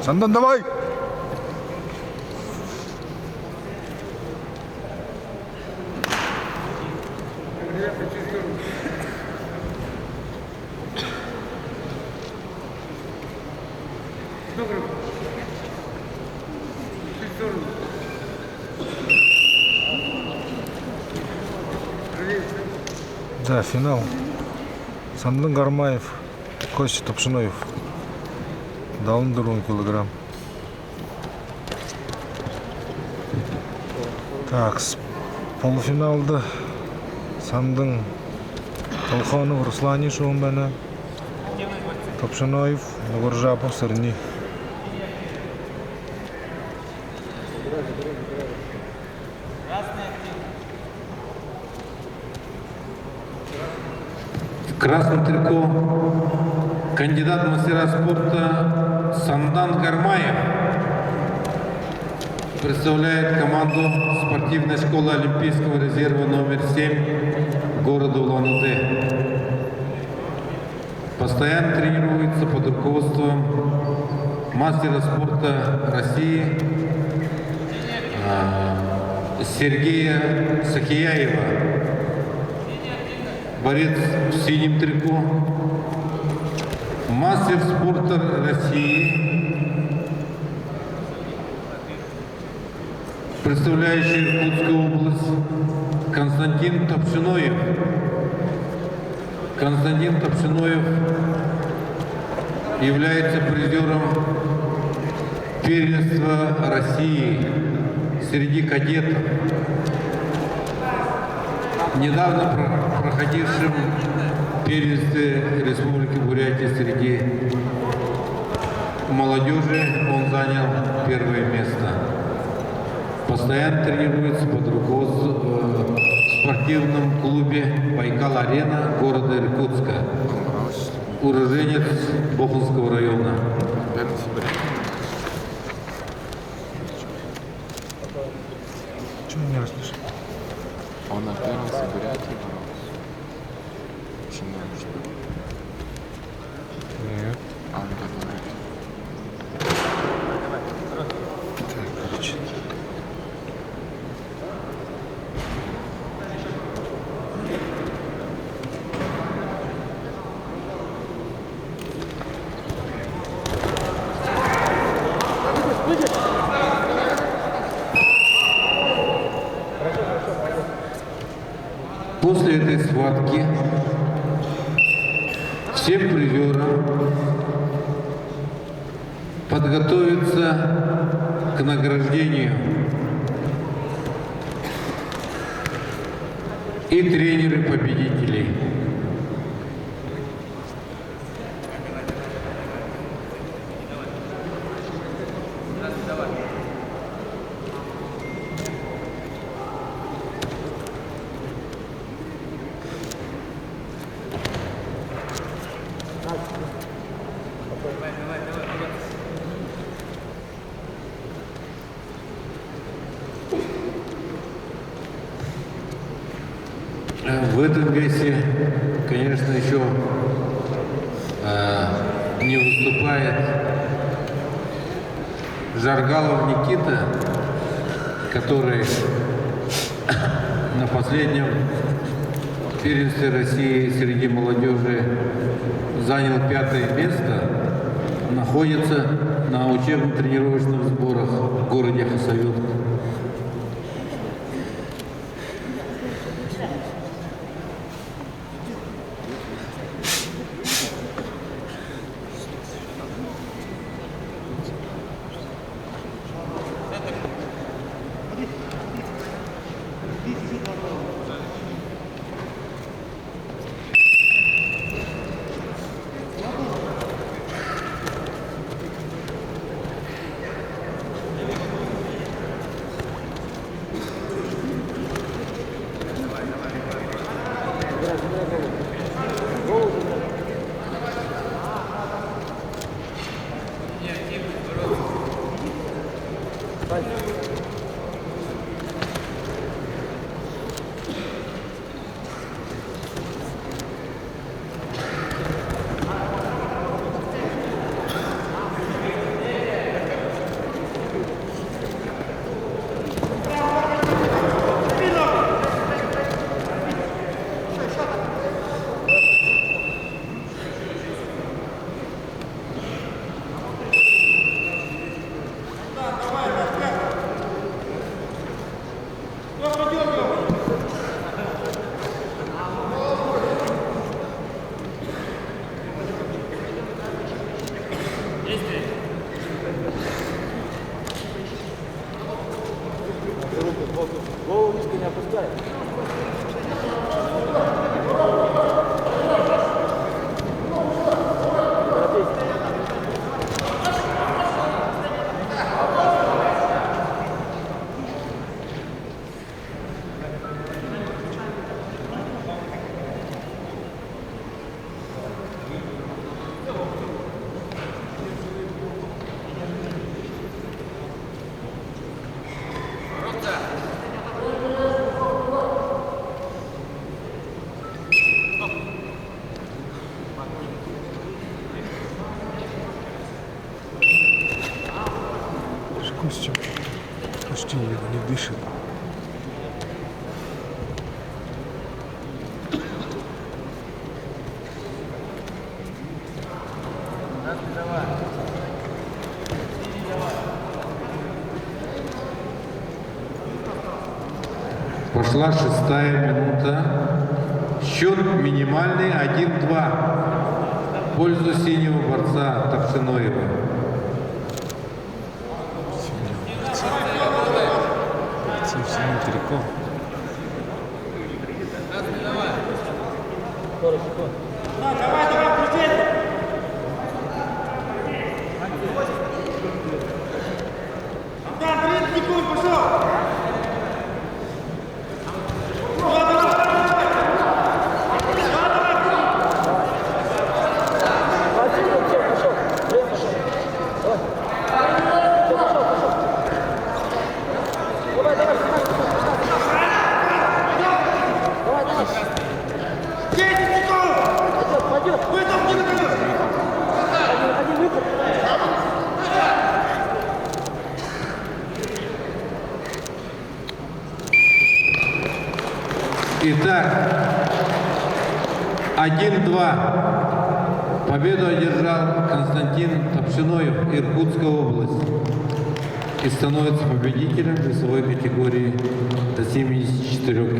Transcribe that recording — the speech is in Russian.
Сандан, давай! Да, финал. Сандан Гармаев, Костя Топшиноев. Далындыру килограмм. Так, полуфиналда Сандан Толханов, Руслани Шумбана, Топшиноев, Нугуржапов, Сырни. В красном трико кандидат в мастера спорта Сандан Гармаев представляет команду спортивной школы Олимпийского резерва номер 7 города Улан-Удэ. Постоянно тренируется под руководством мастера спорта России Сергея Сахияева. Борец в синем трико, мастер спорта России, представляющий Иркутскую область, Константин Топшиноев. Константин Топшиноев является призером первенства России среди кадетов, недавно проходившим первенстве Республики Бурятия среди молодежи он занял первое место. Постоянно тренируется под руководством в спортивном клубе «Байкал-Арена» города Иркутска. Уроженец Бохунского района. Чего не расслышал? Он на первенстве Бурятии боролся. Почему? Нет. А он который? Так, короче. После этой схватки всем призерам подготовиться к награждению и тренеры победителей. В этом весе, конечно, еще не выступает Жаргалов Никита, который на последнем первенстве России среди молодежи занял 5-е место, находится на учебно-тренировочных сборах в городе Хасавюрт. Голову низко не опускай. Костя почти не дышит. Пошла 6-я минута. Счет минимальный 1-2 в пользу синего борца Тапшиноева. Синий трико. Итак, 1-2. Победу одержал Константин Тапшиноев, Иркутская область. И становится победителем весовой категории до 74 кг.